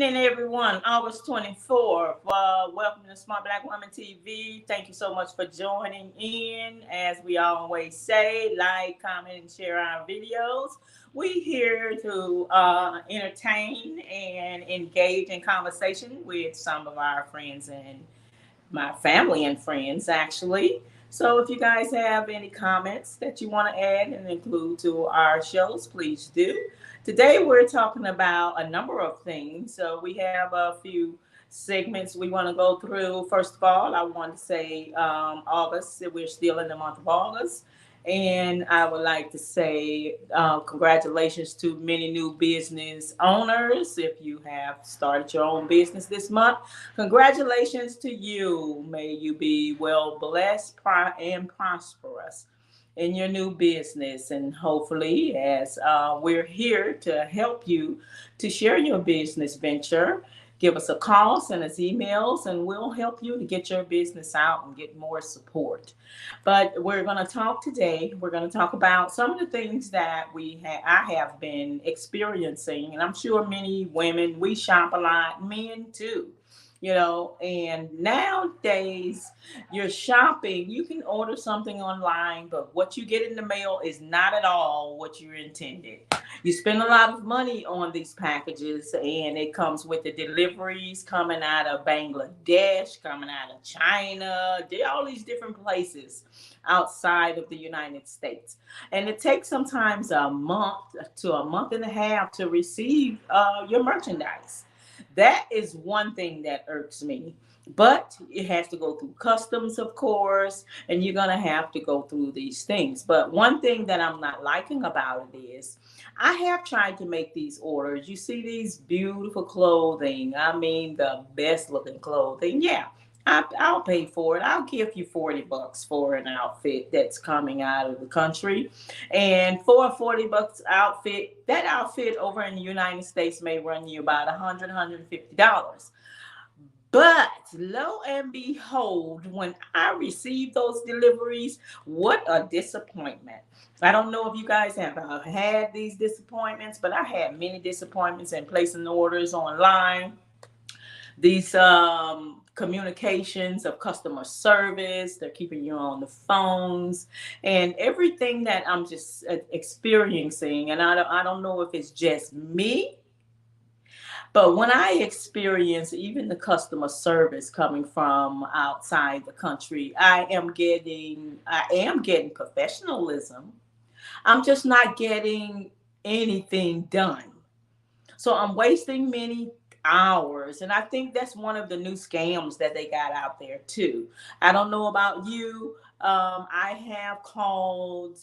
evening, everyone. August 24th. Welcome to Smart Black Woman TV. Thank you so much for joining in. As we always say, like, comment, and share our videos. We here to entertain and engage in conversation with some of our friends and my family and friends, actually. So if you guys have any comments that you want to add and include to our shows, please do. Today we're talking about a number of things. So we have a few segments we want to go through. First of all, I want to say August. We're still in the month of August. And I would like to say congratulations to many new business owners. If you have started your own business this month, congratulations to you. May you be well blessed and prosperous in your new business. And hopefully, as we're here to help you to share your business venture, give us a call, send us emails, and we'll help you to get your business out and get more support. But we're going to talk today. We're going to talk about some of the things that I have been experiencing, and I'm sure many women, we shop a lot, men too. And nowadays you're shopping, you can order something online, but what you get in the mail is not at all what you intended. You spend a lot of money on these packages, and it comes with the deliveries coming out of Bangladesh, coming out of China, all these different places outside of the United States. And it takes sometimes a month to a month and a half to receive your merchandise. That is one thing that irks me. But it has to go through customs, of course, and you're going to have to go through these things. But one thing that I'm not liking about it is I have tried to make these orders. You see these beautiful clothing. I mean, the best looking clothing. Yeah, I'll pay for it. I'll give you $40 for an outfit that's coming out of the country. And for a $40 outfit, that outfit over in the United States may run you about $100, $150. But lo and behold, when I received those deliveries, what a disappointment. I don't know if you guys have had these disappointments, but I had many disappointments in placing orders online. These communications of customer service, they're keeping you on the phones, and everything that I'm just experiencing. And I don't know if it's just me, but when I experience even the customer service coming from outside the country, I am getting professionalism. I'm just not getting anything done. So I'm wasting many hours. And I think that's one of the new scams that they got out there too. I don't know about you. I have called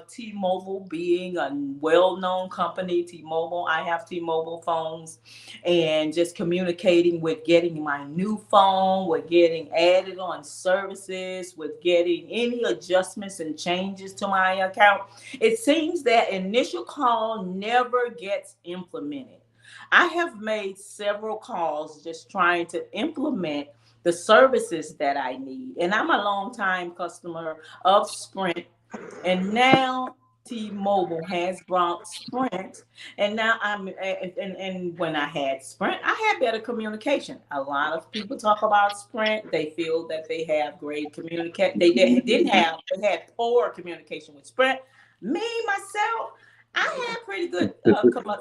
T-Mobile, being a well-known company, T-Mobile. I have T-Mobile phones, and just communicating with getting my new phone, with getting added on services, with getting any adjustments and changes to my account. It seems that initial call never gets implemented. I have made several calls just trying to implement the services that I need. And I'm a long-time customer of Sprint. And now T-Mobile has brought Sprint. And now and when I had Sprint, I had better communication. A lot of people talk about Sprint. They feel that they have great communication. They had poor communication with Sprint. Me, myself, I had pretty good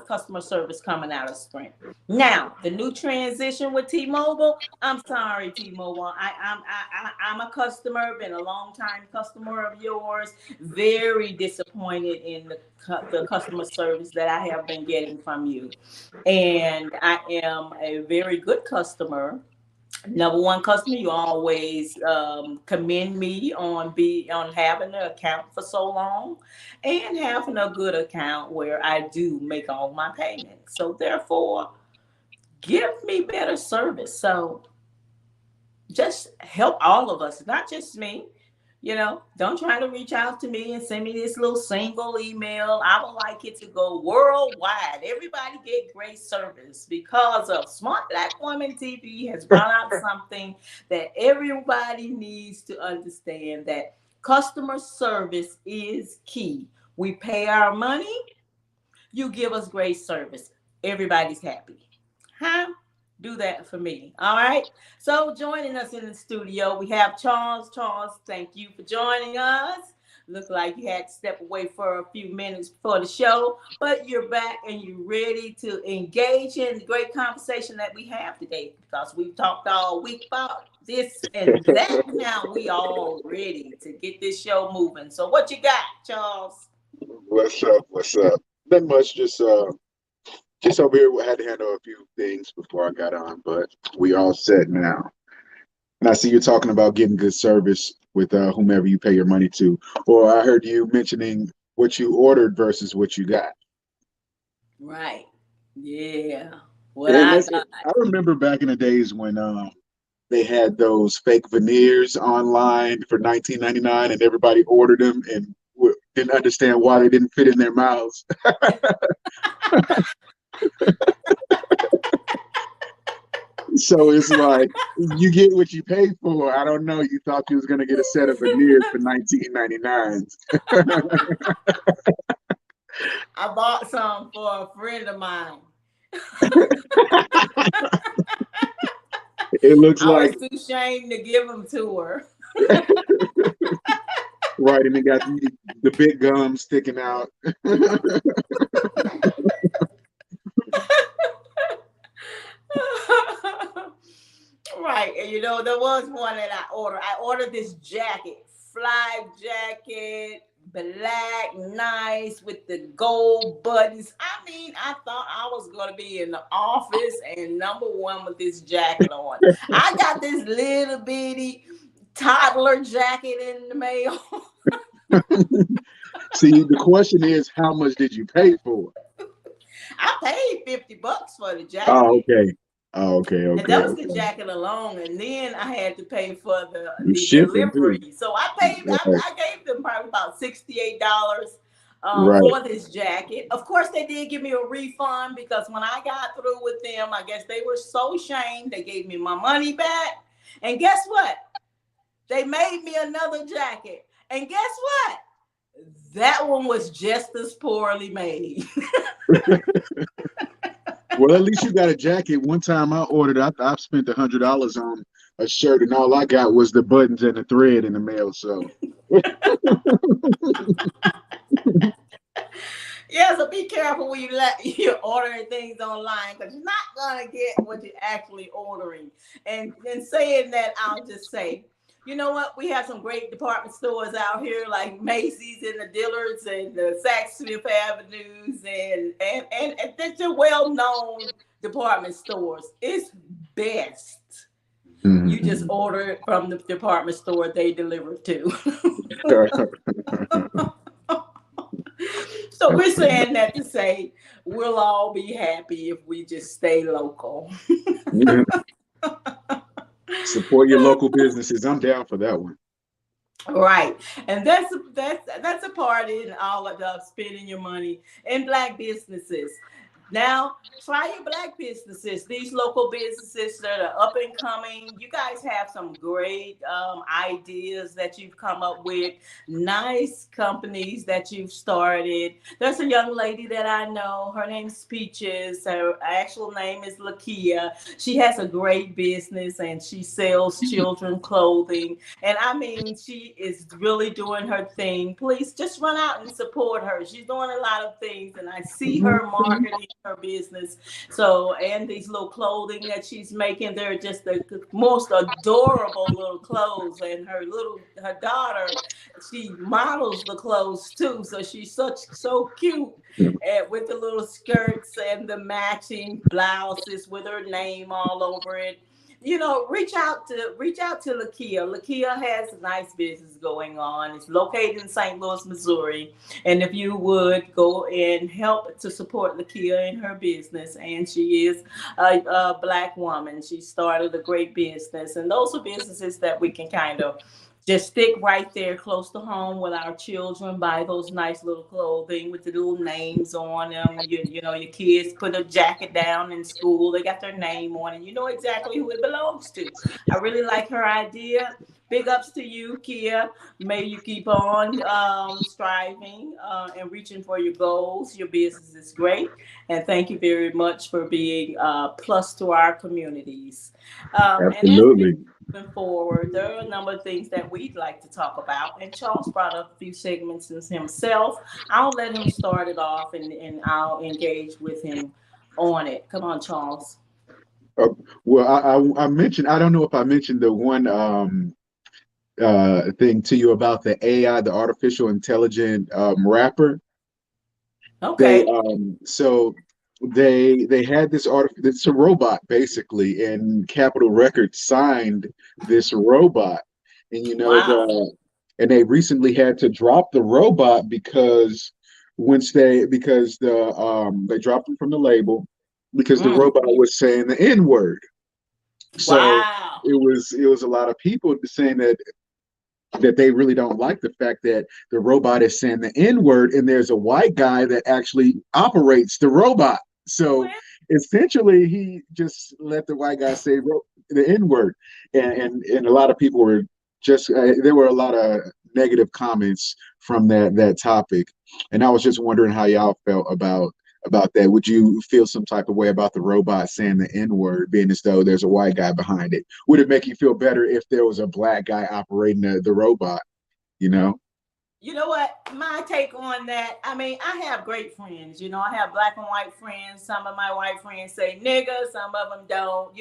customer service coming out of Sprint. Now, the new transition with T-Mobile, I'm sorry, T-Mobile. I'm a customer, been a long time customer of yours. Very disappointed in the customer service that I have been getting from you. And I am a very good customer. Number one customer, you always commend me on having an account for so long and having a good account where I do make all my payments. So therefore, give me better service. So just help all of us, not just me. Don't try to reach out to me and send me this little single email. I would like it to go worldwide. Everybody get great service, because of Smart Black Woman TV has brought out something that everybody needs to understand, that customer service is key. We pay our money, you give us great service. Everybody's happy. Huh? do that for me. All right. So joining us in the studio, we have Charles. Charles, thank you for joining us. Look like you had to step away for a few minutes before the show, but you're back and you're ready to engage in the great conversation that we have today because we've talked all week about this and that. Now we all ready to get this show moving. So what you got, Charles? What's up? What's up? Not much. Just over here. I had to handle a few things before I got on, but we all set now. And I see you're talking about getting good service with whomever you pay your money to. Or I heard you mentioning what you ordered versus what you got. Right. Yeah. What And I that's got. I remember back in the days when they had those fake veneers online for $19.99, and everybody ordered them and didn't understand why they didn't fit in their mouths. So it's like you get what you pay for. I don't know. You thought you was gonna get a set of veneers for $19.99. I bought some for a friend of mine. It looks I was like too ashamed to give them to her. right, and they got the big gum sticking out. Right. And you know, there was one that I ordered. I ordered this jacket, fly jacket, black, nice with the gold buttons. I mean, I thought I was going to be in the office and number one with this jacket on. I got this little bitty toddler jacket in the mail. See, the question is, how much did you pay for it? I paid $50 for the jacket. Oh, okay. Oh, okay, And okay, that was okay. the jacket alone, and then I had to pay for the Shipping delivery. too. So I paid. Right. I gave them probably about $68 Right. for this jacket. Of course, they did give me a refund because when I got through with them, I guess they were so ashamed they gave me my money back. And guess what? They made me another jacket, and guess what? That one was just as poorly made. Well, at least you got a jacket. One time I ordered, I spent $100 on a shirt, and all I got was the buttons and the thread in the mail. So, Yeah, so be careful when you're ordering things online because you're not gonna get what you're actually ordering. And saying that, I'll just say, you know what? We have some great department stores out here like Macy's and the Dillards and the Saks Fifth Avenues and that's your well-known department stores. It's best. You just order it from the department store they deliver to. So we're saying that to say we'll all be happy if we just stay local. support your local businesses. I'm down for that one. Right. And that's a part in all of the spending your money in Black businesses. Now, try your Black businesses, these local businesses that are up and coming. You guys have some great ideas that you've come up with, nice companies that you've started. There's a young lady that I know. Her name's Peaches. Her actual name is Lakia. She has a great business and she sells children clothing. And I mean, she is really doing her thing. Please just run out and support her. She's doing a lot of things, and I see her marketing her business. So, and these little clothing that she's making, they're just the most adorable little clothes. And her daughter, she models the clothes too. So she's so cute with the little skirts and the matching blouses with her name all over it. You know, reach out to Lakia. Lakia has a nice business going on. It's located in St. Louis, Missouri. And if you would go and help to support Lakia in her business, and she is a Black woman. She started a great business, and those are businesses that we can kind of just stick right there close to home with our children, buy those nice little clothing with the little names on them. You know, your kids put a jacket down in school, they got their name on it. You know exactly who it belongs to. I really like her idea. big ups to you, Kia. May you keep on striving and reaching for your goals. Your business is great. And thank you very much for being plus to our communities. And as we Absolutely. moving forward, there are a number of things that we'd like to talk about. And Charles brought up a few segments himself. I'll let him start it off and I'll engage with him on it. Come on, Charles. Uh, well, I mentioned, I don't know if I mentioned the one thing to you about the AI, the artificial intelligent rapper. They Okay. so they had this it's a robot basically, and Capitol Records signed this robot, and Wow. and they recently had to drop the robot because they dropped him from the label because the Mm. robot was saying the N word. So Wow. it was a lot of people saying that they really don't like the fact that the robot is saying the N word, and there's a white guy that actually operates the robot. So Well, essentially, he just let the white guy say the N word, and a lot of people were just there were a lot of negative comments from that topic, and I was just wondering how y'all felt about that. Would you feel some type of way about the robot saying the N word, being as though there's a white guy behind it? Would it make you feel better if there was a black guy operating the robot? You know? you know what? My take on that, I mean, I have great friends. I have black and white friends. Some of my white friends say nigga, some of them don't.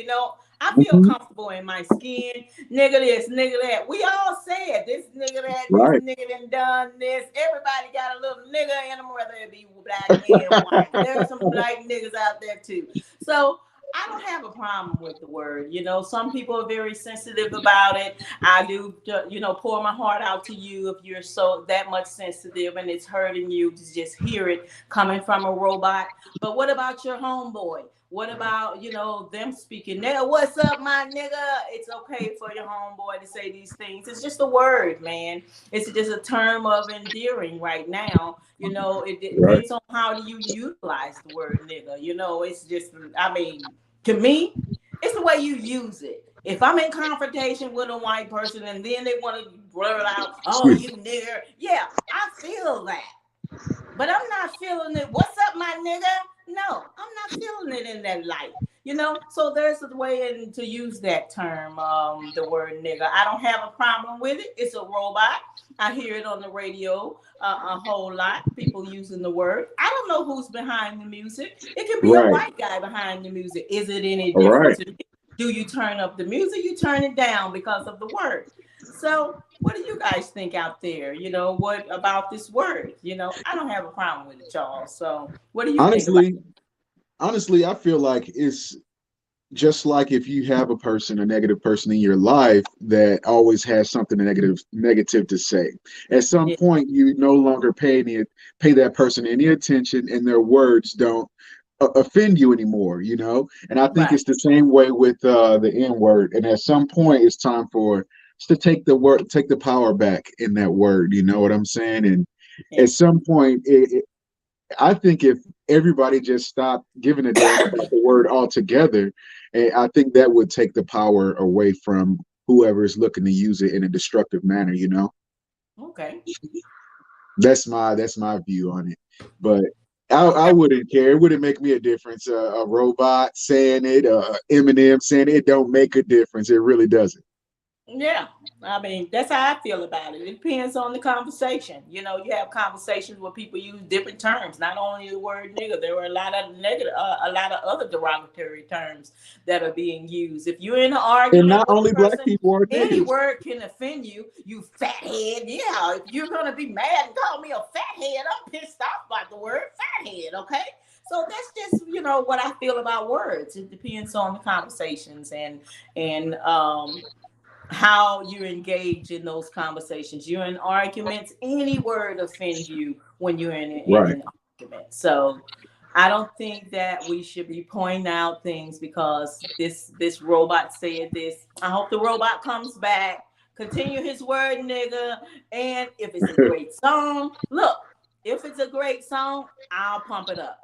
I feel Mhm. comfortable in my skin. Nigga this, nigga that. We all said this nigga that, this Right. nigga done this. Everybody got a little nigga in them, whether it be black and white. There are some black niggas out there too. So I don't have a problem with the word. Some people are very sensitive about it. I do, pour my heart out to you if you're so that much sensitive and it's hurting you to just hear it coming from a robot. But what about your homeboy? What about, them speaking there? What's up, my nigga? It's okay for your homeboy to say these things. It's just a word, man. It's just a term of endearing right now. It Right. depends on how do you utilize the word nigga. It's just, I mean, to me, it's the way you use it. If I'm in confrontation with a white person and then they want to blurt out, "Oh, you nigger," yeah, I feel that. But I'm not feeling it. What's up, my nigga? No, I'm not feeling it in that light. So there's a way to use that term, the word nigga. I don't have a problem with it. It's a robot. I hear it on the radio a whole lot. People using the word. I don't know who's behind the music. It can be a Right. white guy behind the music. Is it any All different right. to you? Do you turn up the music? You turn it down because of the word. So what do you guys think out there? What about this word? I don't have a problem with it, Charles. So what do you think about Honestly, honestly, I feel like it's just like if you have a negative person in your life that always has something negative to say. At some it? point, you no longer pay that person any attention, and their words don't offend you anymore. And I think Right. it's the same way with the N word. And at some point, it's time for us to take the power back in that word. You know what I'm saying? And Yeah. at some point, I think if everybody just stopped giving a damn about the word altogether, I think that would take the power away from whoever is looking to use it in a destructive manner. Okay. That's my view on it. But I Okay. wouldn't care. It wouldn't make me a difference. A robot saying it, Eminem saying it, it don't make a difference. It really doesn't. Yeah, I mean that's how I feel about it. It depends on the conversation. You have conversations where people use different terms. Not only the word nigga, there were a lot of negative, a lot of other derogatory terms that are being used. If you're in an And argument not with a only black person, people are any niggas. word can offend you. You fathead. Yeah, if you're gonna be mad and call me a fathead, I'm pissed off about the word fathead. Okay. So that's just what I feel about words. It depends on the conversations and how you engage in those conversations. You're in arguments. Any word offends you when you're in Right. an argument. So I don't think that we should be pointing out things because this robot said this. I hope the robot comes back, continue his word, nigga. And if it's a great song, look, if it's a great song, I'll pump it up.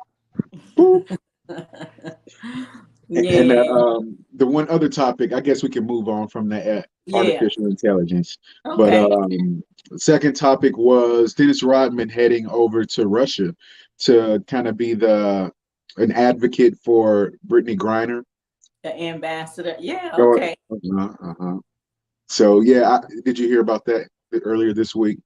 And Yeah. the one other topic, I guess we can move on from that Yeah. artificial intelligence. But Okay. second topic was Dennis Rodman heading over to Russia to kind of be an advocate for Brittany Griner. The ambassador. Yeah. Or, Okay. So yeah, did you hear about that earlier this week?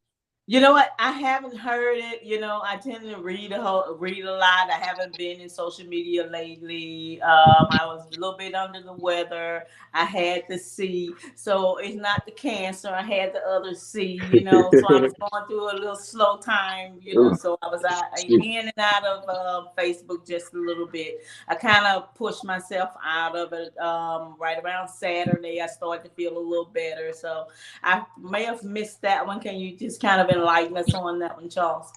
You know what? I haven't heard it. I tend to read a lot. I haven't been in social media lately. I was a little bit under the weather. I had the C, so it's not the cancer. I had the other C. So I was going through a little slow time. So I was in and out of Facebook just a little bit. I kind of pushed myself out of it. Right around Saturday, I started to feel a little better. So I may have missed that one. Can you just kind of enlighten us on that one, Charles?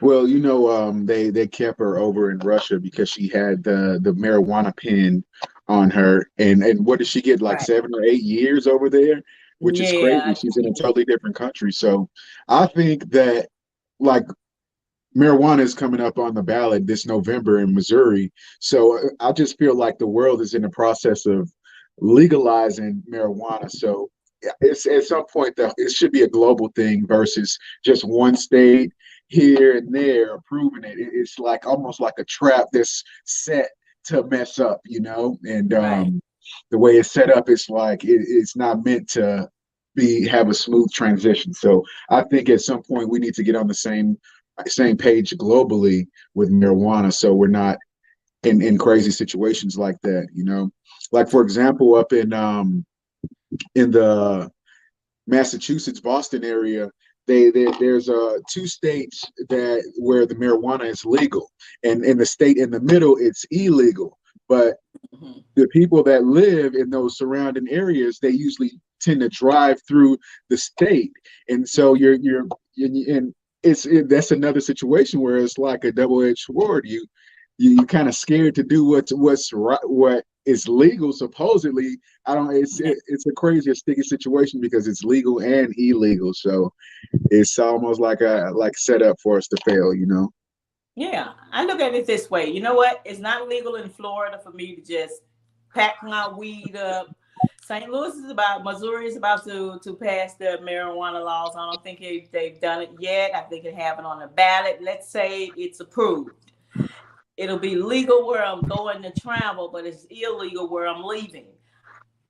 Well, they kept her over in Russia because she had the marijuana pen on her, and what did she get, like Right. 7 or 8 years over there, which is crazy. Yeah. She's in a totally different country. So I think that, like, marijuana is coming up on the ballot this November in Missouri. So I just feel like the world is in the process of legalizing marijuana. So it's at some point that it should be a global thing versus just one state here and there approving it. It's like almost like a trap that's set to mess up, and Right. the way it's set up, it's like it's not meant to have a smooth transition. So I think at some point we need to get on the same page globally with marijuana, so we're not in crazy situations like that. Like, for example, up in the Massachusetts, Boston area, there's two states where the marijuana is legal, and in the state in the middle it's illegal. But Mhm. the people that live in those surrounding areas, they usually tend to drive through the state, and so you're and that's another situation where it's like a double-edged sword. You kind of scared to do what's right, what is legal supposedly. I don't. Yeah. It's a crazy, sticky situation because it's legal and illegal. So it's almost like set up for us to fail. Yeah, I look at it this way. You know what? It's not legal in Florida for me to just pack my weed up. St. Louis Missouri is about to pass their marijuana laws. I don't think they've done it yet. I think they have it on the ballot. Let's say it's approved. It'll be legal where I'm going to travel, but it's illegal where I'm leaving.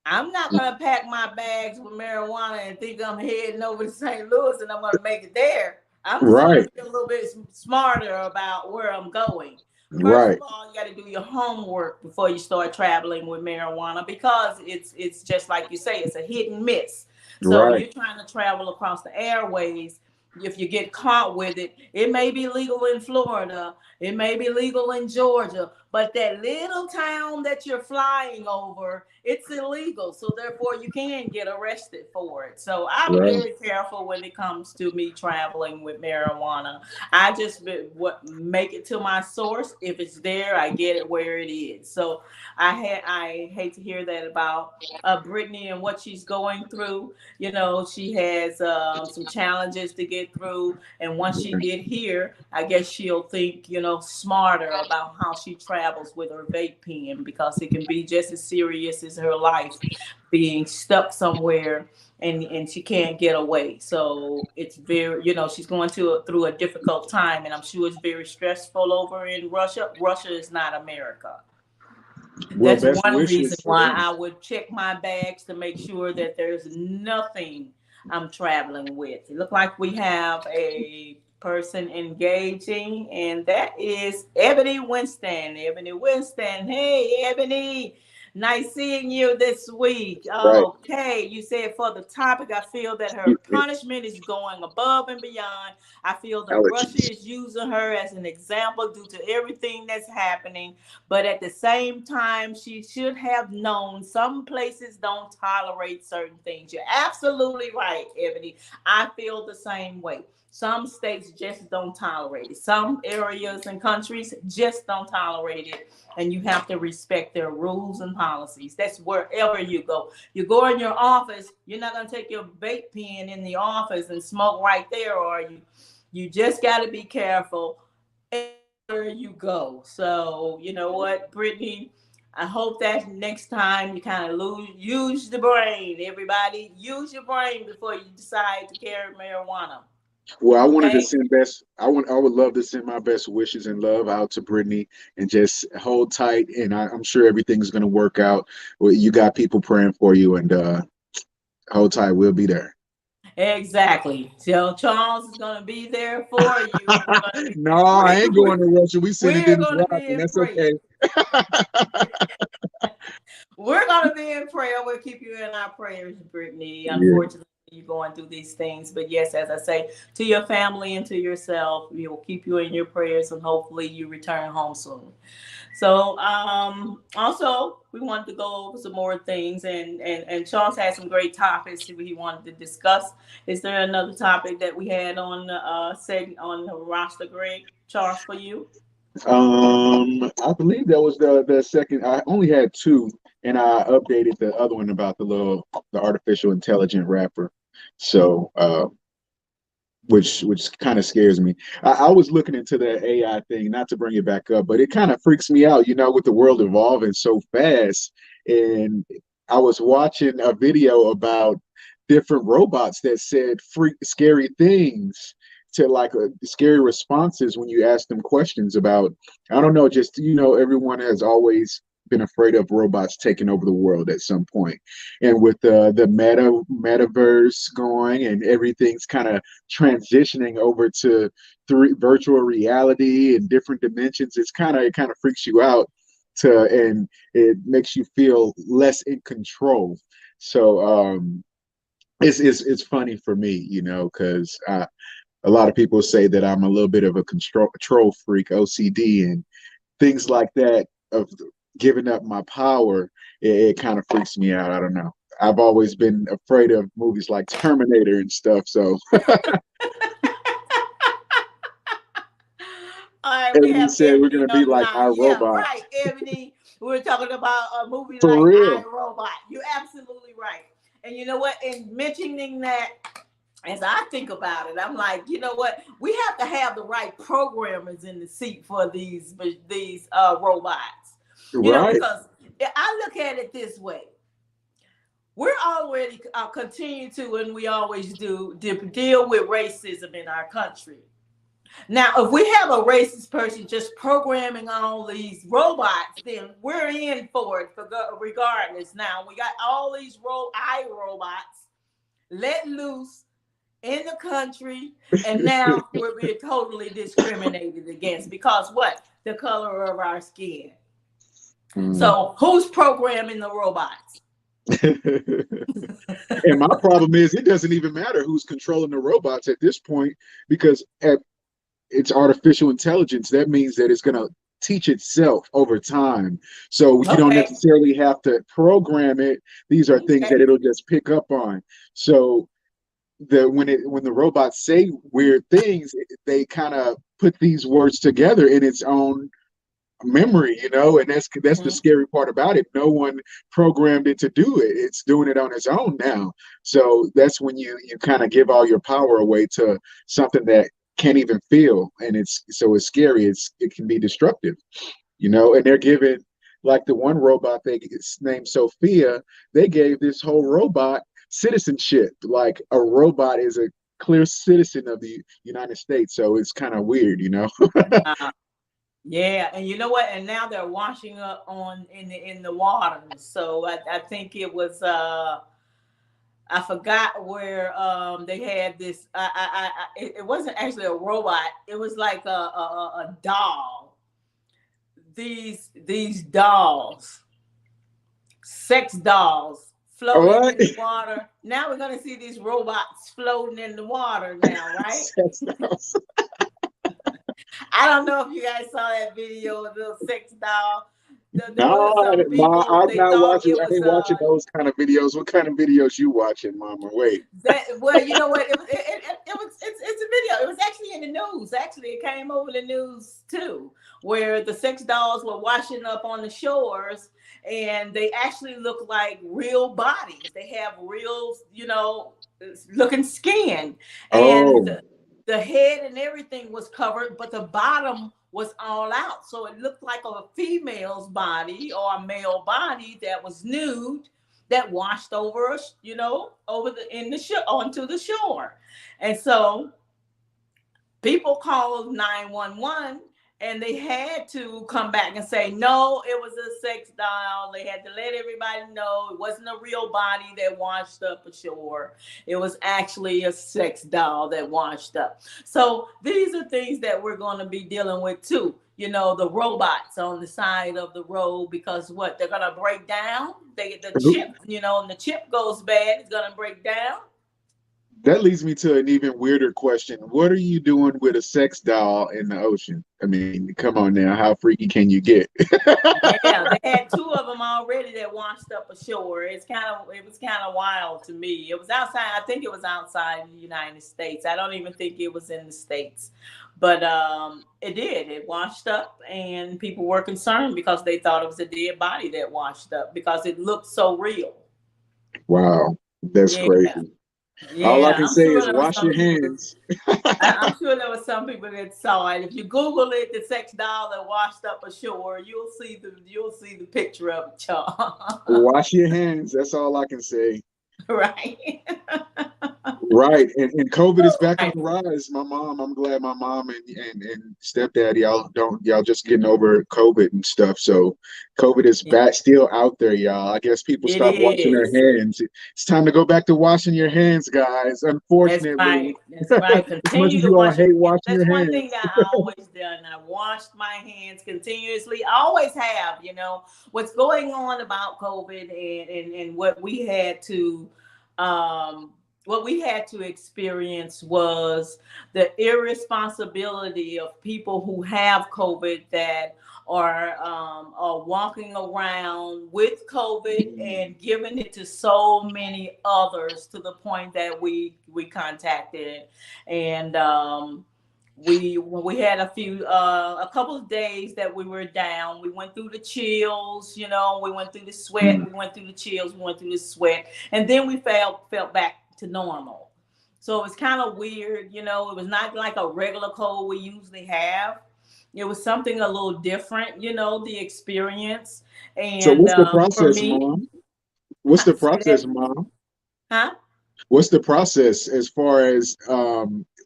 I'm not going to pack my bags with marijuana and think I'm heading over to St. Louis and I'm going to make it there. I'm just going Right, to be a little bit smarter about where I'm going. First of right, all, you got to do your homework before you start traveling with marijuana, because it's just like you say, it's a hit and miss. So right, you're trying to travel across the airways. If you get caught with it, it may be legal in Florida, it may be legal in Georgia, but that little town that you're flying over, it's illegal. So therefore you can get arrested for it. So I'm right. very careful when it comes to me traveling with marijuana. I just make it to my source. If it's there, I get it where it is. So I hate to hear that about Brittany and what she's going through. She has some challenges to get through, and once she get here, I guess she'll think smarter about how she travels with her vape pen, because it can be just as serious as her life being stuck somewhere and she can't get away. So it's very, she's going through a difficult time, and I'm sure it's very stressful over in Russia. Russia is not America. Well, That's best one reason wishes for why them. I would check my bags to make sure that there's nothing I'm traveling with. It looked like we have a person engaging, and that is Ebony Winston. Ebony Winston. Hey, Ebony. Nice seeing you this week. Right. Okay, you said for the topic, I feel that her punishment is going above and beyond. I feel that Russia Allergies. is using her as an example due to everything that's happening. But at the same time, she should have known some places don't tolerate certain things. You're absolutely right, Ebony. I feel the same way. Some states just don't tolerate it. Some areas and countries just don't tolerate it. And you have to respect their rules and policies. That's wherever you go. You go in your office, you're not going to take your vape pen in the office and smoke right there, are you? You just got to be careful where you go. So, you know what, Brittany, I hope that next time you kind of use the brain. Everybody, use your brain before you decide to carry marijuana. Well, I wanted to Okay? send best. I would love to send my best wishes and love out to Brittany, and just hold tight. And I'm sure everything's going to work out. Well, you got people praying for you, and hold tight. We'll be there. Exactly. So Charles is going to be there for you. We're going to No, I ain't going to Russia. We sending we're Dennis going to be Rodman. in That's prayer. okay. We're going to be in prayer. We'll keep you in our prayers, Brittany. Yeah. Unfortunately, you're going through these things. But yes, as I say, to your family and to yourself, we will keep you in your prayers, and hopefully you return home soon. So also we wanted to go over some more things, and Charles had some great topics that he wanted to discuss. Is there another topic that we had on the segment on the roster, Greg, Charles, for you? I believe that was the second. I only had two, and I updated the other one about the artificial intelligent rapper. So which kind of scares me. I was looking into the AI thing, not to bring it back up, but it kind of freaks me out, with the world evolving so fast. And I was watching a video about different robots that said scary things to like scary responses when you ask them questions about, I don't know, just, everyone has always been afraid of robots taking over the world at some point. And with the metaverse going and everything's kind of transitioning over to virtual reality and different dimensions, it kind of freaks you out and it makes you feel less in control. So it's funny for me, because a lot of people say that I'm a little bit of a control freak, OCD, and things like that of giving up my power. It kind of freaks me out. I don't know. I've always been afraid of movies like Terminator and stuff. So All right, we Ebony have said we're Ebony gonna be on the like line. our Yeah, robot. right, Ebony. We're talking about a movie For like I, real. Robot. You're absolutely right. And you know what? In mentioning that, as I think about it, I'm like, you know what? We have to have the right programmers in the seat for these robots. Right. Because I look at it this way: we're already continue to, and we always do, deal with racism in our country. Now, if we have a racist person just programming all these robots, then we're in for it regardless. Now, we got all these robots let loose in the country, and now we're being totally discriminated against because what? The color of our skin. So who's programming the robots? And my problem is it doesn't even matter who's controlling the robots at this point, because it's artificial intelligence. That means that it's going to teach itself over time. So you don't necessarily have to program it. These are things that it'll just pick up on. So when the robots say weird things, they kind of put these words together in its own memory, and that's the scary part about it. No one programmed it to do it. It's doing it on its own now. So that's when you kind of give all your power away to something that can't even feel, and it's scary. It can be destructive, and they're giving, like the one robot it's named Sophia, they gave this whole robot citizenship. Like a robot is a clear citizen of the United States. So it's kind of weird, Yeah, and you know what? And now they're washing up in the waters. So I think it was I forgot where they had this. It wasn't actually a robot. It was like a doll. These dolls, sex dolls, floating in the water. Now we're gonna see these robots floating in the water now, right? I don't know if you guys saw that video of the little sex doll. There was some people, I'm they not thought watching. it I was ain't watching those kind of videos. What kind of videos you watching, Mama? Wait. well, you know what? It's a video. It was actually in the news. Actually, it came over the news too, where the sex dolls were washing up on the shores, and they actually look like real bodies. They have real, looking skin, and the head and everything was covered, but the bottom was all out. So it looked like a female's body or a male body that was nude, that washed over us, over onto the shore. And so people called 911, and they had to come back and say, no, it was a sex doll. They had to let everybody know it wasn't a real body that washed up ashore. It was actually a sex doll that washed up. So these are things that we're going to be dealing with too. The robots on the side of the road, because what? They're going to break down. They get the chip, and the chip goes bad, it's going to break down. That leads me to an even weirder question. What are you doing with a sex doll in the ocean? I mean, come on now. How freaky can you get? Yeah, they had 2 of them already that washed up ashore. It was kind of wild to me. It was outside. I think it was outside the United States. I don't even think it was in the States. But it did. It washed up, and people were concerned because they thought it was a dead body that washed up because it looked so real. Wow, that's crazy. Yeah, all I can say is wash your hands. I'm sure there were some people that saw it. If you Google it, the sex doll that washed up ashore, you'll see the picture of it, Charles. Wash your hands. That's all I can say. Right. Right. And COVID is back on the rise. I'm glad my mom and stepdad, y'all just getting over COVID and stuff. So COVID is back, still out there, y'all. I guess people stop washing their hands. It's time to go back to washing your hands, guys. Unfortunately. That's right. As much as you all hate washing your hands. That's one thing I always done. I washed my hands continuously. I always have, what's going on about COVID and what we had to experience was the irresponsibility of people who have COVID that are walking around with COVID and giving it to so many others to the point that we contacted it. And we had a couple of days that we were down. We went through the chills, we went through the sweat, we went through the chills, we went through the sweat, and then we felt back to normal. So it was kind of weird, it was not like a regular cold we usually have. It was something a little different, the experience. And so what's the process, Mom? What's the process, Mom? Huh? What's the process as far as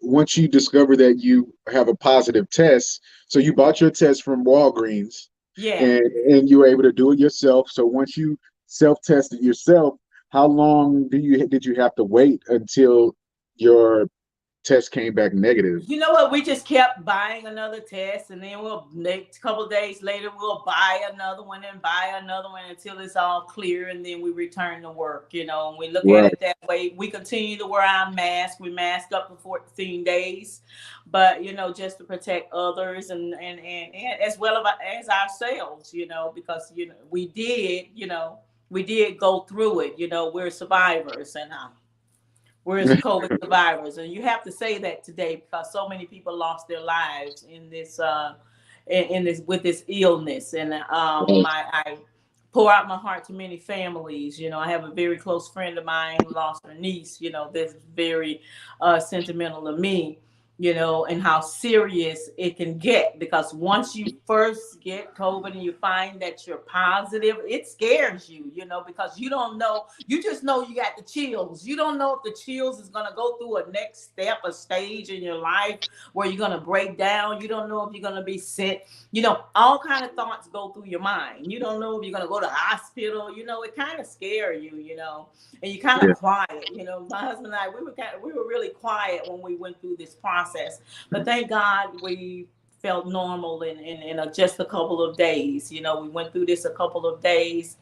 once you discover that you have a positive test? So you bought your test from Walgreens, and you were able to do it yourself. So once you self-tested yourself, how long did you have to wait until your test came back negative? You know what? We just kept buying another test, and then a couple of days later, we'll buy another one and buy another one until it's all clear, and then we return to work, and we look at it that way. We continue to wear our mask. We mask up for 14 days, but, just to protect others and as well as ourselves, because, we did go through it, we're survivors, and we're COVID survivors, and you have to say that today because so many people lost their lives in this with this illness. And I pour out my heart to many families. I have a very close friend of mine who lost her niece. That's very sentimental to me. And how serious it can get, because once you first get COVID and you find that you're positive, it scares you, because you don't know, you just know you got the chills. You don't know if the chills is going to go through a next step, a stage in your life where you're going to break down. You don't know if you're going to be sick. All kind of thoughts go through your mind. You don't know if you're going to go to the hospital. It kind of scares you, and you kind of quiet. My husband and I, we were really quiet when we went through this process. But thank God we felt normal in just a couple of days. We went through this a couple of days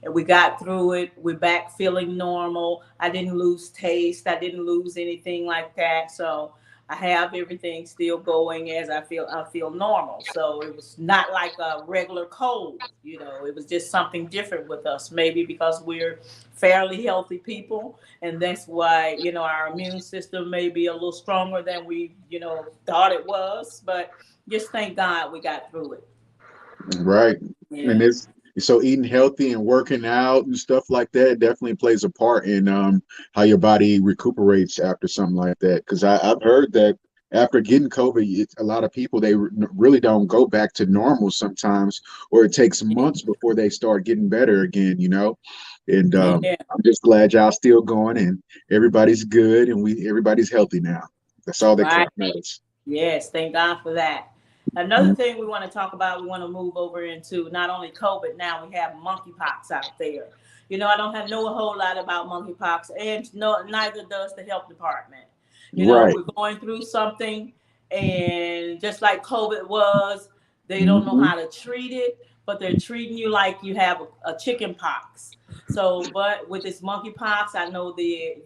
and we got through it. We're back feeling normal. I didn't lose taste. I didn't lose anything like that. So I have everything still going as I feel normal. So it was not like a regular cold, it was just something different with us, maybe because we're fairly healthy people. And that's why, our immune system may be a little stronger than we, thought it was. But just thank God we got through it. Right. Yeah. And so eating healthy and working out and stuff like that definitely plays a part in how your body recuperates after something like that. Because I've heard that after getting COVID, a lot of people, they really don't go back to normal sometimes, or it takes months before they start getting better again, you know. And Yeah. I'm just glad y'all still going and everybody's good and everybody's healthy now. That's all that Right. matters. Yes, thank God for that. Another Mhm. thing we want to talk about, we want to move over into not only COVID, now we have monkeypox out there. You know, I don't have know a whole lot about monkeypox, and no, neither does the health department. You know, Right. we're going through something, and just like COVID was, they don't know Hmm. how to treat it, but they're treating you like you have a chicken pox. So, but with this monkeypox, I know the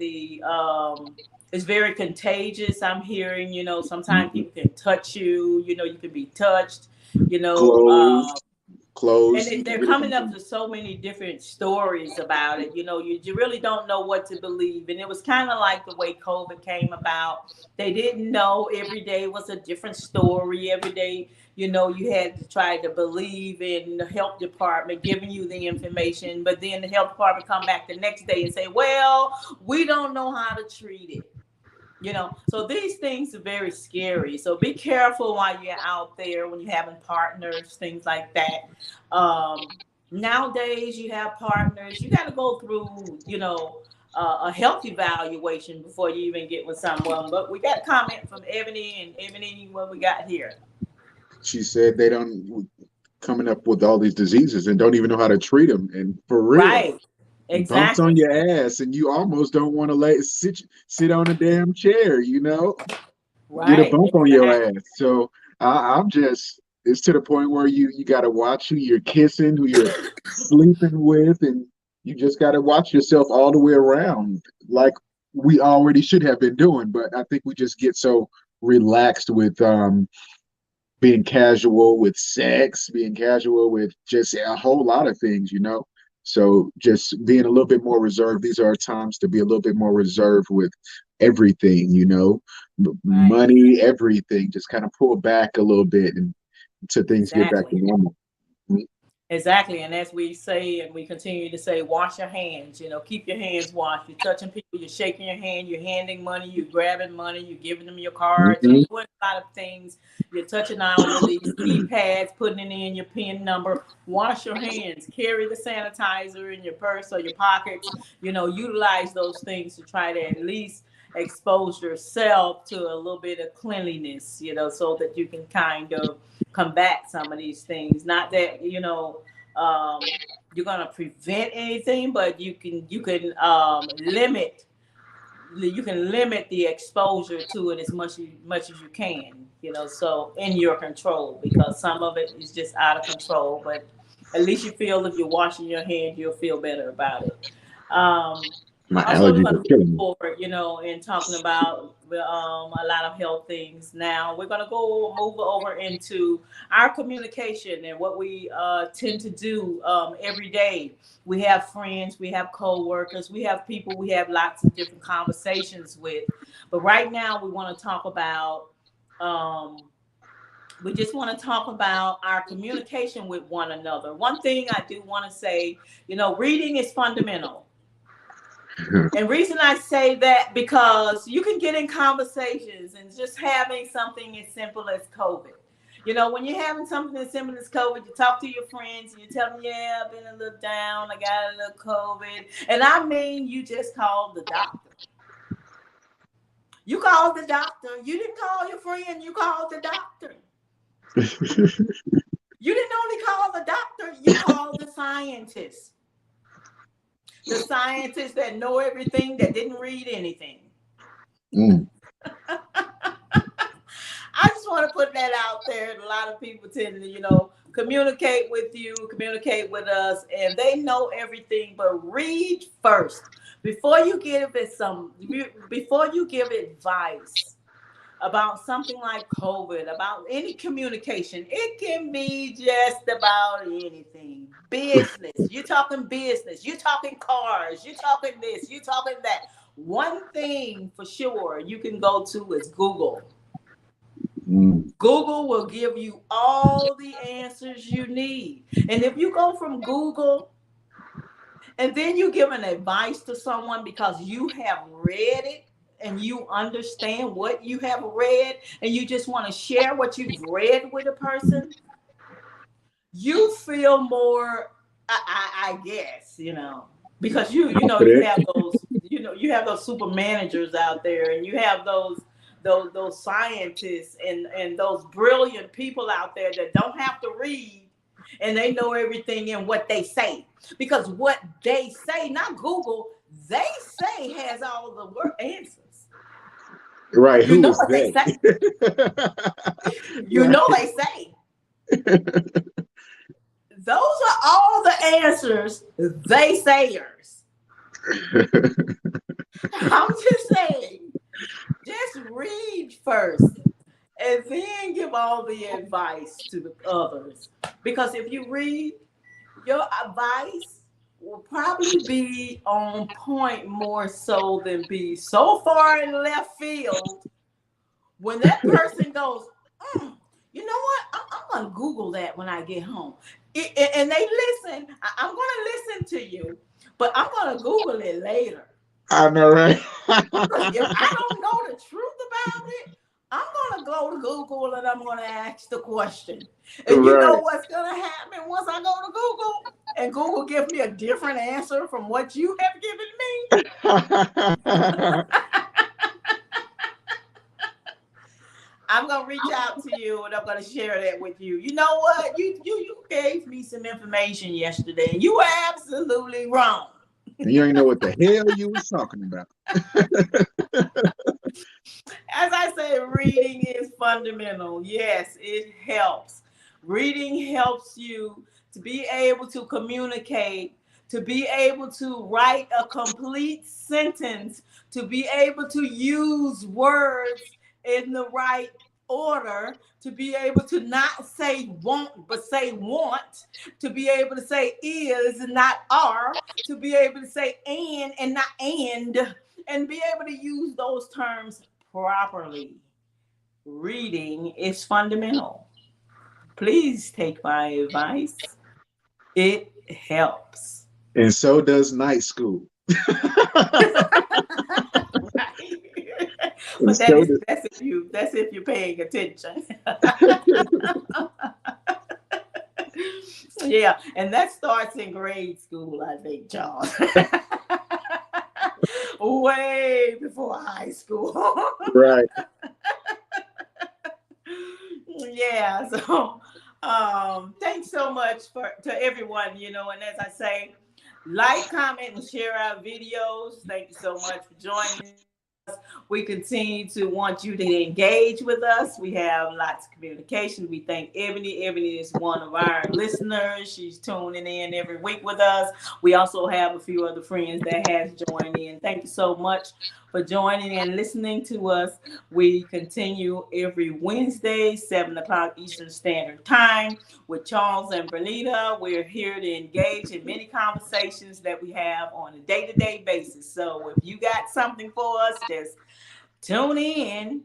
it's very contagious. I'm hearing, you know, sometimes people can touch you, you know, you can be touched, you know, Clothes, and clothes, they're coming up everything. with so many different stories about it. You know, you really don't know what to believe. And it was kind of like the way COVID came about. They didn't know, every day was a different story. Every day, you know, you had to try to believe in the health department giving you the information. But then the health department come back the next day and say, well, we don't know how to treat it. You know, so these things are very scary. So be careful while you're out there when you're having partners, things like that. Nowadays, you have partners, you got to go through, you know, a health evaluation before you even get with someone. But we got a comment from Ebony, and Ebony, what we got here? She said they don't coming up with all these diseases and don't even know how to treat them. And for real, Right. bumps on Exactly. your ass, and you almost don't want to sit on a damn chair, you know, get a Right. bump on your Exactly. ass. So I'm just, it's to the point where you got to watch who you're kissing, who you're sleeping with, and you just got to watch yourself all the way around, like we already should have been doing. But I think we just get so relaxed with being casual with sex, being casual with just a whole lot of things, you know. So just being a little bit more reserved. These are times to be a little bit more reserved with everything, you know, Right. money, everything. Just kind of pull back a little bit and until things get back to Exactly. normal. Exactly. And as we say, and we continue to say, wash your hands, you know, keep your hands washed. You're touching people, you're shaking your hand, you're handing money, you're grabbing money, you're giving them your cards, you're Mm-hmm. doing a lot of things. You're touching all of these keypads, putting it in your PIN number. Wash your hands, carry the sanitizer in your purse or your pockets, you know, utilize those things to try to at least expose yourself to a little bit of cleanliness, you know, so that you can kind of combat some of these things. Not that, you know, you're going to prevent anything, but you can limit the exposure to it as much as you can, you know, so in your control, because some of it is just out of control. But at least you feel, if you're washing your hands, you'll feel better about it. um My Also, we're allergies going are to killing me. move forward, you know, in talking about a lot of health things. Now we're going to go move over into our communication and what we tend to do every day. We have friends, we have co-workers, we have people we have lots of different conversations with. But right now we want to talk about um, we just want to talk about our communication with one another. One thing I do want to say, you know, reading is fundamental. And reason I say that, because you can get in conversations and just having something as simple as COVID. You know, when you're having something as simple as COVID, you talk to your friends and you tell them, yeah, I've been a little down, I got a little COVID. And I mean, you just called the doctor. You called the doctor. You didn't call your friend, you called the doctor. You didn't only call the doctor, you called the scientist. The scientist that know everything, that didn't read anything. Mm. I just want to put that out there. A lot of people tend to, you know, communicate with you, communicate with us, and they know everything. But read first before you give it before you give advice about something like COVID, about any communication. It can be just about anything. Business. You're talking business. You're talking cars. You're talking this. You're talking that. One thing for sure you can go to is Google. Mm. Google will give you all the answers you need. And if you go from Google and then you give an advice to someone because you have read it, and you understand what you have read and you just want to share what you've read with a person, you feel more, I guess, because you have those, you have those super managers out there, and you have those scientists and those brilliant people out there that don't have to read, and they know everything in what they say, because what they say, not Google, they say has all the answers. Right. You know what they say. You know they say. Those are all the answers, they sayers. I'm just saying, just read first and then give all the advice to the others. Because if you read, your advice will probably be on point more so than be so far in left field. When that person goes, you know what? I'm going to Google that when I get home. And they listen. I'm going to listen to you, but I'm going to Google it later. I know, right? If I don't know the truth about it, I'm going to go to Google and I'm going to ask the question. And you know what's going to happen once I go to Google? And Google gives me a different answer from what you have given me. I'm going to reach out to you and I'm going to share that with you. You know what? You gave me some information yesterday. You were absolutely wrong. You ain't know what the hell you was talking about. As I say, reading is fundamental. Yes, it helps. Reading helps you to be able to communicate, to be able to write a complete sentence, to be able to use words in the right order, to be able to not say won't but say want, to be able to say is and not are, to be able to say and not and be able to use those terms properly. Reading is fundamental. Please take my advice. It helps. And so does night school. But that's if you're paying attention. Yeah, and that starts in grade school, I think, John. Way before high school. Right. Yeah, so thanks so much to everyone, and as I say, like, comment, and share our videos. Thank you so much for joining us. We continue to want you to engage with us. We have lots of communication. We thank Ebony. Ebony is one of our listeners. She's tuning in every week with us. We also have a few other friends that has joined in. Thank you so much for joining and listening to us. We continue every Wednesday, 7 o'clock Eastern Standard Time with Charles and Vernita. We're here to engage in many conversations that we have on a day-to-day basis. So if you got something for us, just tune in,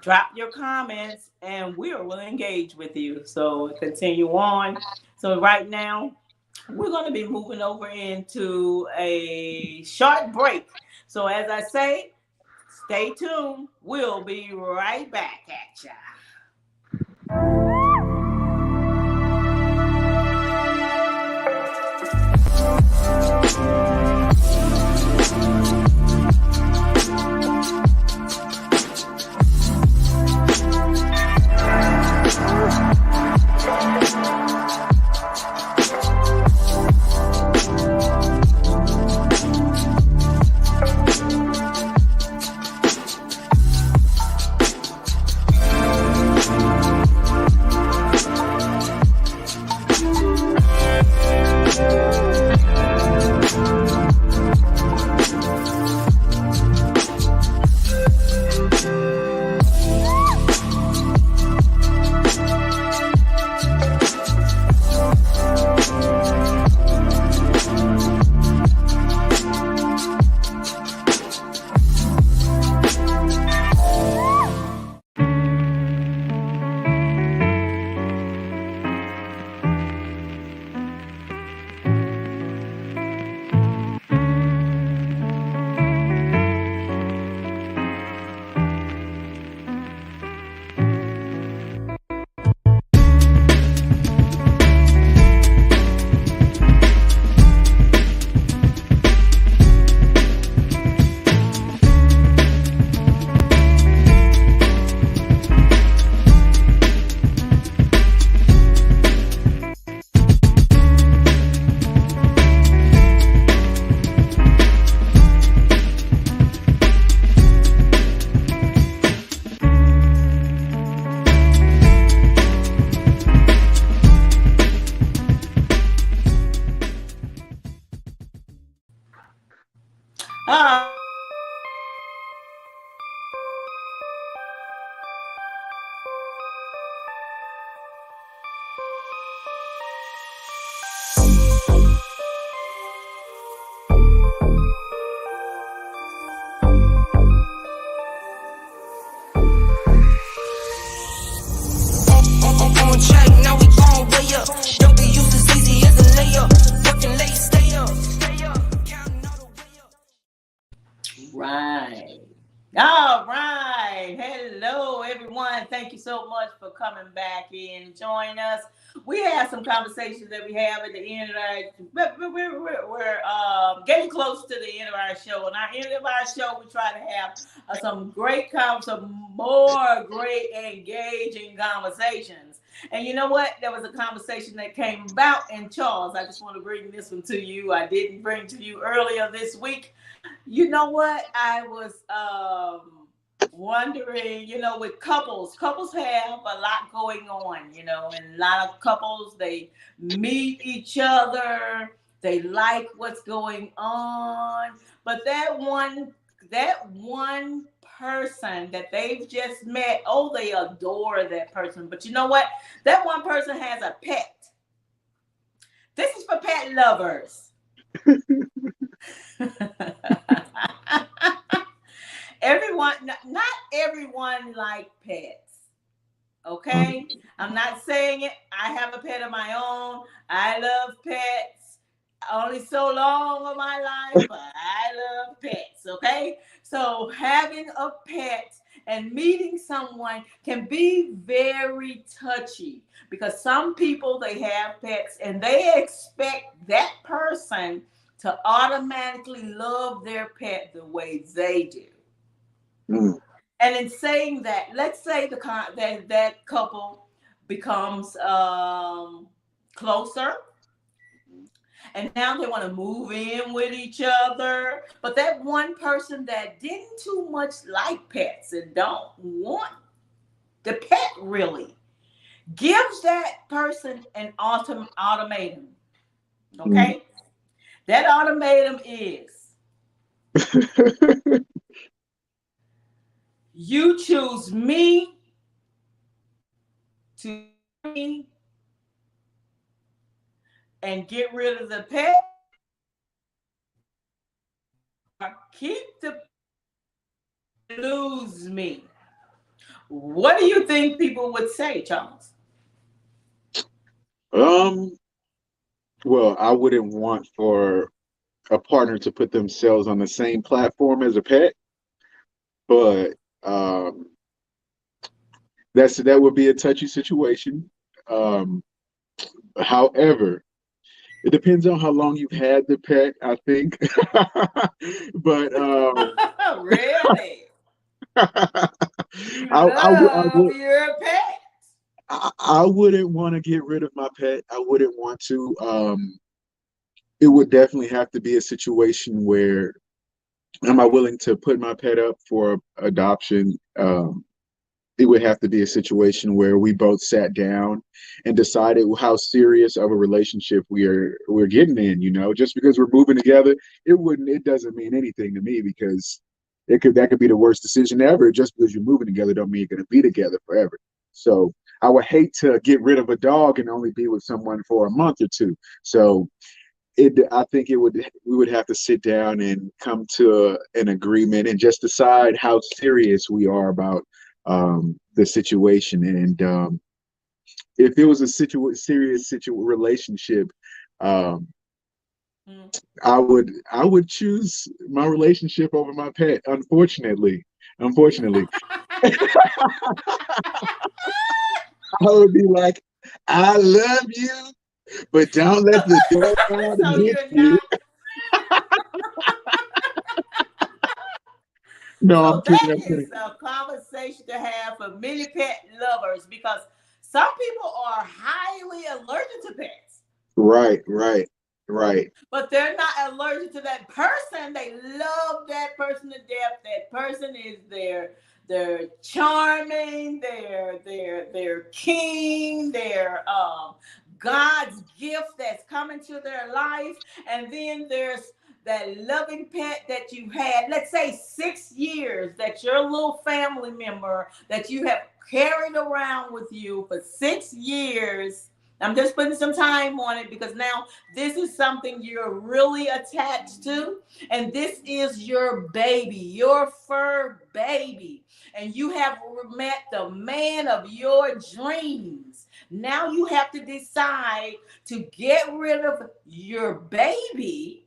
drop your comments, and we will engage with you. So continue on. So right now, we're going to be moving over into a short break. So as I say, stay tuned. We'll be right back at ya. Thank you so much for coming back in and joining us. We had some conversations that we have at the end of we're getting close to the end of our show. And our end of our show, we try to have some more great engaging conversations. And you know what? There was a conversation that came about. And Charles, I just want to bring this one to you. I didn't bring to you earlier this week. You know what? I was wondering, with couples have a lot going on, and a lot of couples, they meet each other, they like what's going on, but that one person that they've just met, oh, they adore that person. But you know what? That one person has a pet. This is for pet lovers. Not everyone like pets. Okay? I'm not saying it. I have a pet of my own. I love pets. Only so long of my life, but I love pets. Okay? So having a pet and meeting someone can be very touchy, because some people, they have pets and they expect that person to automatically love their pet the way they do. And in saying that, let's say that couple becomes closer, and now they want to move in with each other. But that one person that didn't too much like pets and don't want the pet really gives that person an ultimatum. Okay? That ultimatum is you choose me to and get rid of the pet, or keep the lose me. What do you think people would say, Charles? Well, I wouldn't want for a partner to put themselves on the same platform as a pet, but that would be a touchy situation. However, it depends on how long you've had the pet, I think. But really, you I love your pet. I wouldn't want to get rid of my pet. I wouldn't want to. It would definitely have to be a situation where, am I willing to put my pet up for adoption? It would have to be a situation where we both sat down and decided how serious of a relationship we're getting in. Just because we're moving together, it doesn't mean anything to me, because that could be the worst decision ever. Just because you're moving together don't mean you're going to be together forever. So I would hate to get rid of a dog and only be with someone for a month or two. So I think we would have to sit down and come to an agreement and just decide how serious we are about the situation. And if it was a serious relationship, I would choose my relationship over my pet. Unfortunately, I would be like, I love you, but don't let the door down and hit you. No, I'm kidding. That is a conversation to have for many pet lovers, because some people are highly allergic to pets. Right. But they're not allergic to that person. They love that person to death. That person is their charming, their king, their God's gift that's coming to their life. And then there's that loving pet that you had, let's say 6 years, that your little family member that you have carried around with you for 6 years. I'm just putting some time on it, because now this is something you're really attached to. And this is your baby, your fur baby. And you have met the man of your dreams. Now you have to decide to get rid of your baby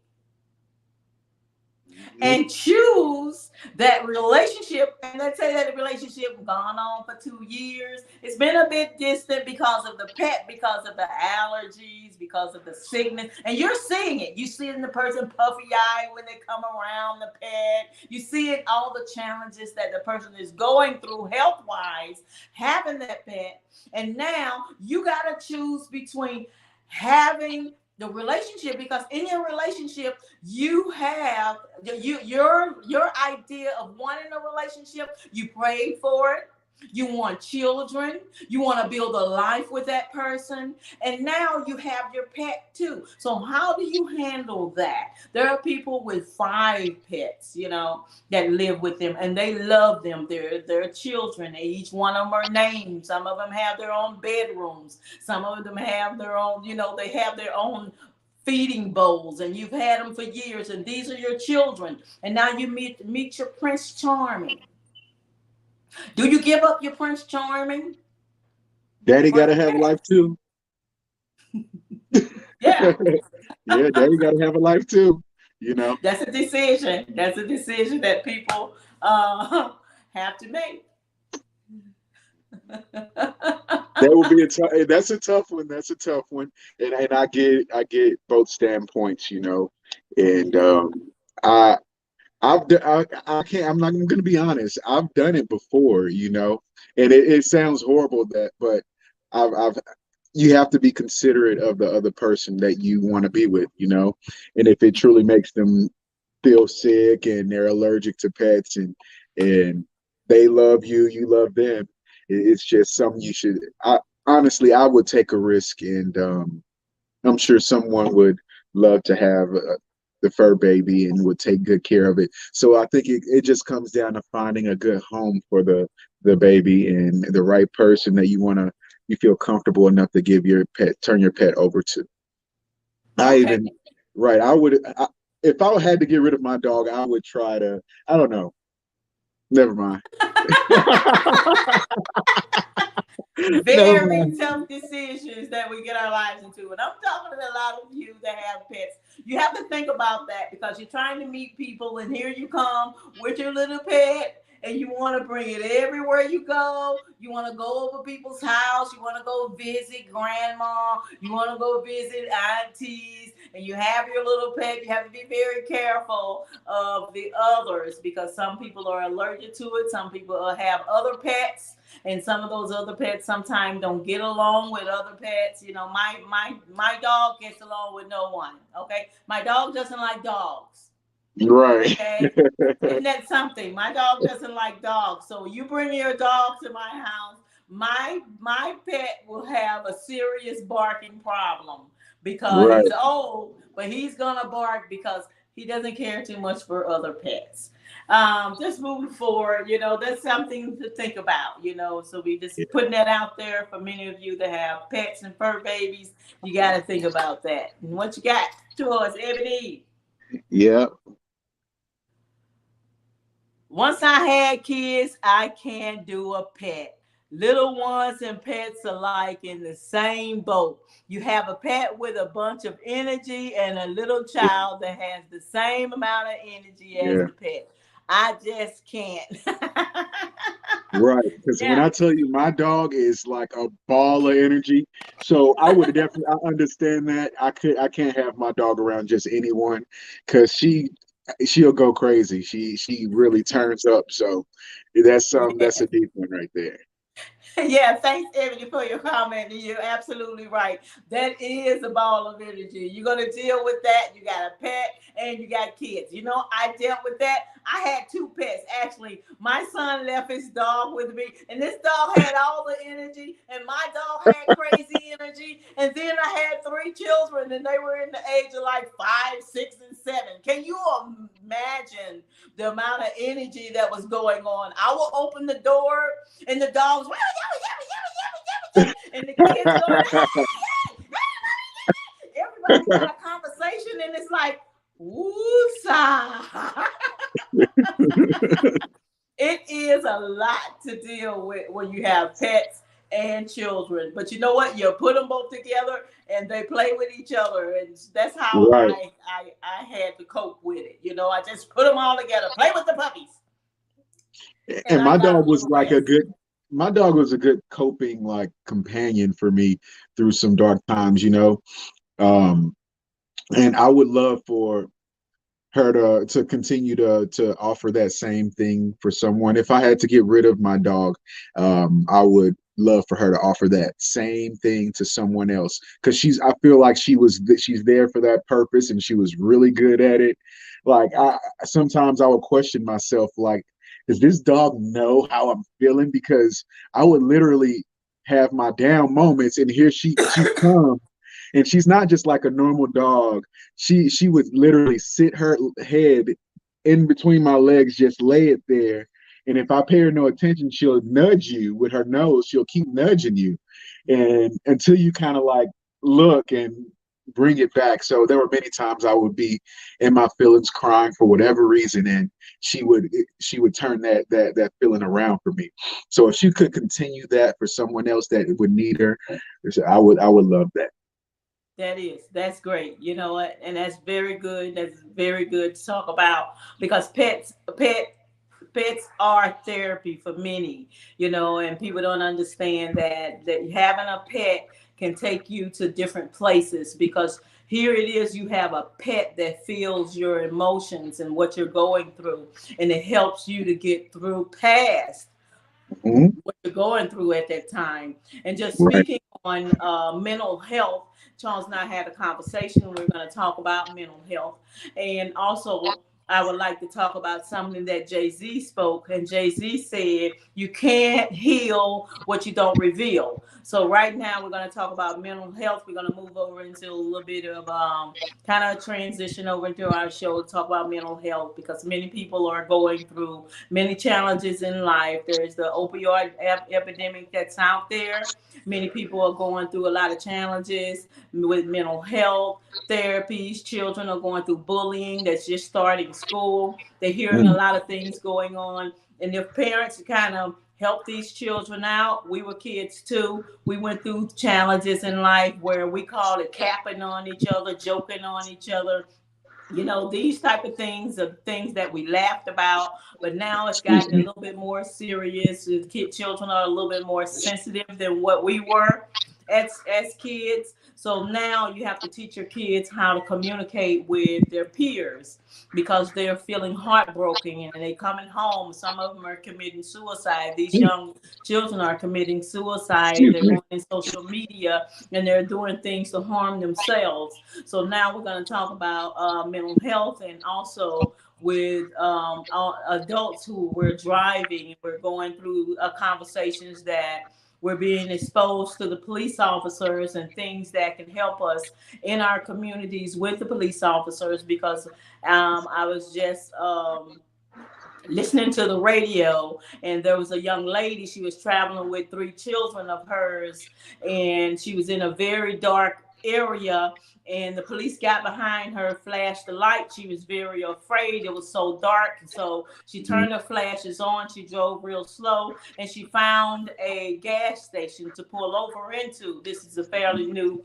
and choose that relationship. And let's say that the relationship gone on for 2 years. It's been a bit distant because of the pet, because of the allergies, because of the sickness. And you're seeing it. You see it in the person puffy eye when they come around the pet. You see it, all the challenges that the person is going through health-wise, having that pet. And now you got to choose between having the relationship, because in your relationship you have your idea of wanting a relationship. You prayed for it. You want children. You want to build a life with that person. And now you have your pet too. So how do you handle that? There are people with 5 pets, that live with them, and they love them. They're children. Each one of them are named. Some of them have their own bedrooms. Some of them have their own, they have their own feeding bowls, and you've had them for years, and these are your children. And now you meet your Prince Charming. Do you give up your Prince Charming? Daddy got to have life too. Yeah. Yeah, daddy got to have a life too. That's a decision. That's a decision that people have to make. That would be that's a tough one. That's a tough one. And I get both standpoints, and I can't. I'm not going to be honest. I've done it before, and it sounds horrible but you have to be considerate of the other person that you want to be with, and if it truly makes them feel sick and they're allergic to pets and they love you, you love them, it's just something you should. Honestly, I would take a risk, and I'm sure someone would love to have the fur baby and would take good care of it. So I think it just comes down to finding a good home for the baby and the right person that you feel comfortable enough to turn your pet over to. Okay. If I had to get rid of my dog, I would try to, I don't know. Never mind. Very tough decisions that we get our lives into. And I'm talking to a lot of you that have pets. You have to think about that, because you're trying to meet people, and here you come with your little pet, and you want to bring it everywhere you go. You want to go over people's house. You want to go visit grandma. You want to go visit aunties, and you have your little pet. You have to be very careful of the others, because some people are allergic to it. Some people have other pets, and some of those other pets sometimes don't get along with other pets. My dog gets along with no one. Okay, my dog doesn't like dogs. Right. Okay. Isn't that something? My dog doesn't like dogs. So you bring your dog to my house, my pet will have a serious barking problem, because he's old, but he's gonna bark because he doesn't care too much for other pets. Just moving forward, that's something to think about, so we just putting that out there for many of you that have pets and fur babies. You got to think about that. And what you got to us, Ebony? Yeah. Once I had kids, I can't do a pet. Little ones and pets alike in the same boat. You have a pet with a bunch of energy and a little child that has the same amount of energy as the pet. I just can't. Right, because when I tell you my dog is like a ball of energy, so I would definitely understand that. I can't have my dog around just anyone, because she'll go crazy. She really turns up. So that's a deep one right there. Yeah, thanks, Ebony, for your comment. You're absolutely right. That is a ball of energy. You're going to deal with that. You got a pet and you got kids. I dealt with that. I had 2 pets, actually. My son left his dog with me, and this dog had all the energy, and my dog had crazy energy. And then I had 3 children, and they were in the age of like 5, 6, and 7. Can you imagine the amount of energy that was going on? I will open the door, and the dogs, and the kids going, hey, everybody got a conversation, and it's like, woosah. It is a lot to deal with when you have pets and children. But you know what? You put them both together and they play with each other. And that's how Right. I had to cope with it. You know, I just put them all together, play with the puppies. And And I my got dog a was little like a rest. good my dog was a good coping like companion for me through some dark times, you know. Um and I would love for her to continue to offer that same thing for someone. If I had to get rid of my dog, I would love for her to offer that same thing to someone else, because I feel like she's there for that purpose and she was really good at it. Like I sometimes I would question myself, like, does this dog know how I'm feeling? Because I would literally have my down moments, and here she comes, and she's not just like a normal dog. She would literally sit her head in between my legs, just lay it there. And if I pay her no attention, she'll nudge you with her nose. She'll keep nudging you, and until you kind of like look and bring it back. So there were many times I would be in my feelings, crying for whatever reason, and she would she would turn that feeling around for me. So if she could continue that for someone else that would need her, I would love that. That's great. You know what? And that's very good. That's very good to talk about because pets are therapy for many, you know, and people don't understand that having a pet can take you to different places because here it is, you have a pet that feels your emotions and what you're going through, and it helps you to get through past Mhm. what you're going through at that time. And just Right. speaking on mental health, Charles and I had a conversation. We're going to talk about mental health. And also, I would like to talk about something that Jay-Z spoke. And Jay-Z said, you can't heal what you don't reveal. So right now, we're going to talk about mental health. We're going to move over into a little bit of kind of transition over into our show to talk about mental health because many people are going through many challenges in life. There's the opioid epidemic that's out there. Many people are going through a lot of challenges with mental health therapies. Children are going through bullying that's just starting school. They're hearing a Mm. lot of things going on. And if parents kind of help these children out, we were kids too. We went through challenges in life where we call it capping on each other, joking on each other, you know, these type of things are things that we laughed about, but now it's Excuse gotten a me. little bit more serious. The children are a little bit more sensitive than what we were as kids. So now you have to teach your kids how to communicate with their peers because they're feeling heartbroken and they coming home. Some of them are committing suicide. These young children are committing suicide. Excuse They're me. going in social media and they're doing things to harm themselves. So now we're going to talk about mental health and also with adults who were driving. We're going through conversations that we're being exposed to the police officers and things that can help us in our communities with the police officers because I was just listening to the radio and there was a young lady. She was traveling with three children of hers and she was in a very dark area and the police got behind her, flashed the light. She was very afraid. It was so dark, so she Mhm. turned her flashes on. She drove real slow and she found a gas station to pull over into. This is a fairly new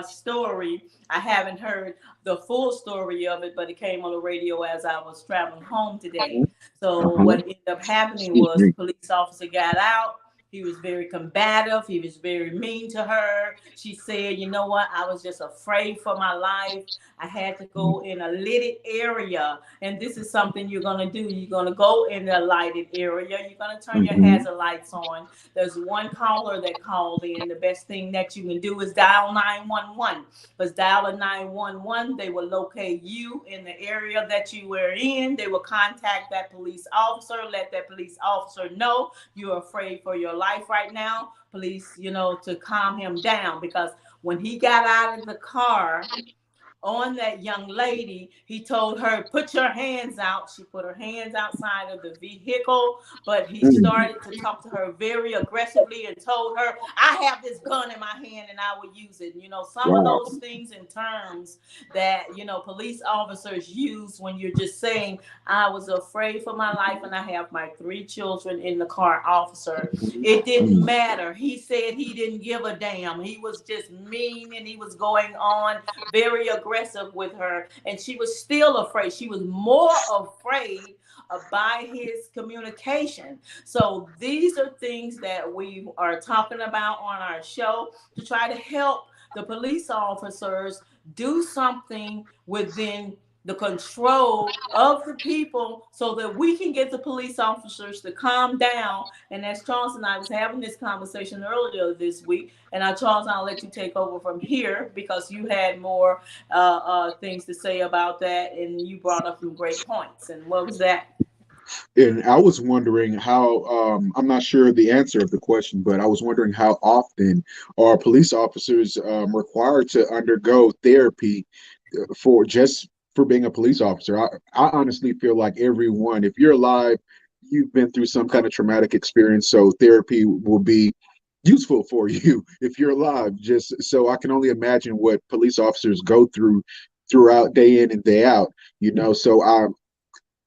story. I haven't heard the full story of it, but it came on the radio as I was traveling home today. So Uh-huh. what ended up happening Excuse was the me. police officer got out. He was very combative. He was very mean to her. She said, you know what? I was just afraid for my life. I had to go in a lighted area. And this is something you're going to do. You're going to go in the lighted area. You're going to turn your Mhm. hazard lights on. There's one caller that called in. The best thing that you can do is dial 911. Because dialing 911, they will locate you in the area that you were in. They will contact that police officer, let that police officer know you're afraid for your life right now. Police, you know, to calm him down because when he got out of the car, on that young lady. He told her, put your hands out. She put her hands outside of the vehicle, but he started to talk to her very aggressively and told her, I have this gun in my hand and I will use it. You know, some of those things and terms that, you know, police officers use when you're just saying, I was afraid for my life and I have my 3 children in the car, officer. It didn't matter. He said he didn't give a damn. He was just mean and he was going on very aggressive with her, and she was still afraid. She was more afraid by his communication. So these are things that we are talking about on our show to try to help the police officers do something within the control of the people so that we can get the police officers to calm down. And as Charles and I was having this conversation earlier this week, and Charles, I'll let you take over from here because you had more things to say about that, and you brought up some great points. And what was that? And I was wondering how, I'm not sure the answer of the question, but I was wondering how often are police officers required to undergo therapy for being a police officer. I honestly feel like everyone, if you're alive, you've been through some kind of traumatic experience, so therapy will be useful for you if you're alive. Just so I can only imagine what police officers go through throughout day in and day out, you know. So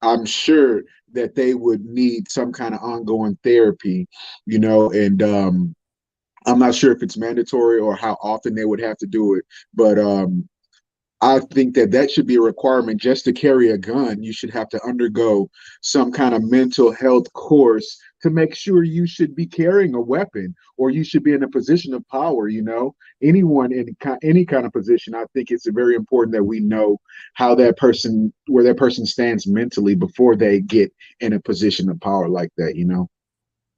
I'm sure that they would need some kind of ongoing therapy, you know, and I'm not sure if it's mandatory or how often they would have to do it, but I think that should be a requirement. Just to carry a gun, you should have to undergo some kind of mental health course to make sure you should be carrying a weapon, or you should be in a position of power. You know, anyone in any kind of position, I think it's very important that we know where that person stands mentally before they get in a position of power like that, you know.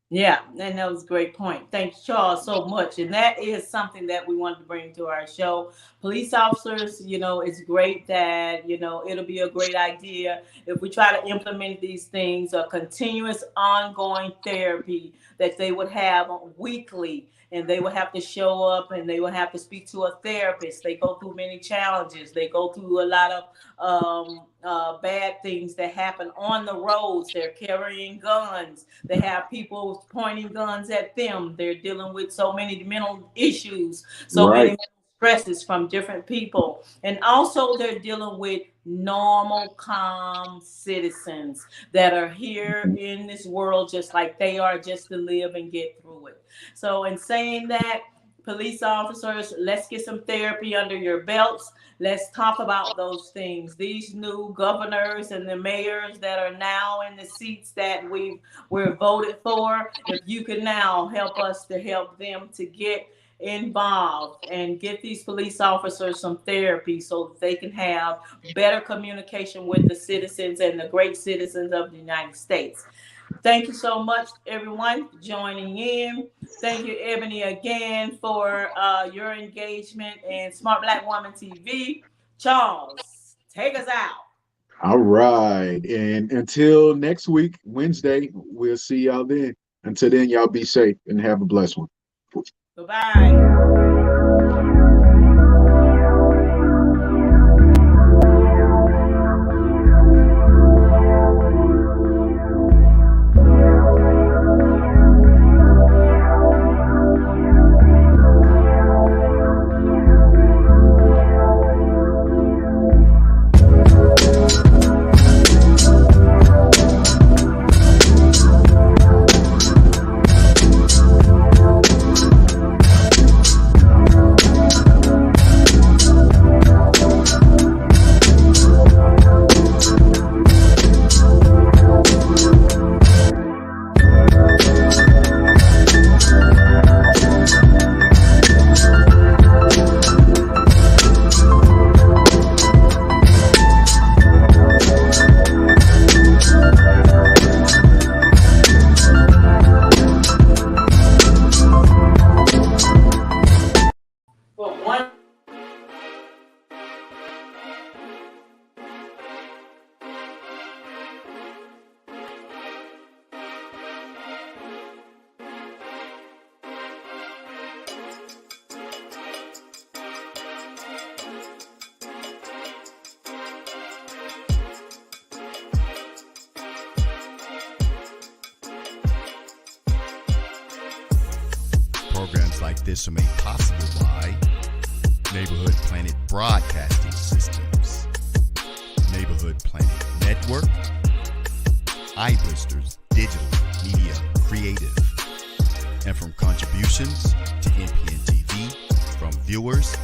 Yeah, and that was a great point. Thanks, Charles, so much. And that is something that we wanted to bring to our show. Police officers, you know, it's great that, you know, it'll be a great idea if we try to implement these things, a continuous ongoing therapy that they would have weekly, and they would have to show up and they would have to speak to a therapist. They go through many challenges. They go through a lot of bad things that happen on the roads. They're carrying guns. They have people pointing guns at them. They're dealing with so many mental issues, so many stresses from different people. And also they're dealing with normal, calm citizens that are here in this world just like they are, just to live and get through it. So in saying that, police officers, let's get some therapy under your belts. Let's talk about those things. These new governors and the mayors that are now in the seats that we're voted for, if you could now help us to help them to get involved and get these police officers some therapy so that they can have better communication with the citizens and the great citizens of the United States. Thank you so much, everyone, for joining in. Thank you, Ebony, again for your engagement in Smart Black Woman TV. Charles, take us out. All right. And until next week, Wednesday, we'll see y'all then. Until then, y'all be safe and have a blessed one. Bye-bye. Programs like this are made possible by Neighborhood Planet Broadcasting Systems, Neighborhood Planet Network, iBlisters Digital Media Creative, and from contributions to NPNTv from viewers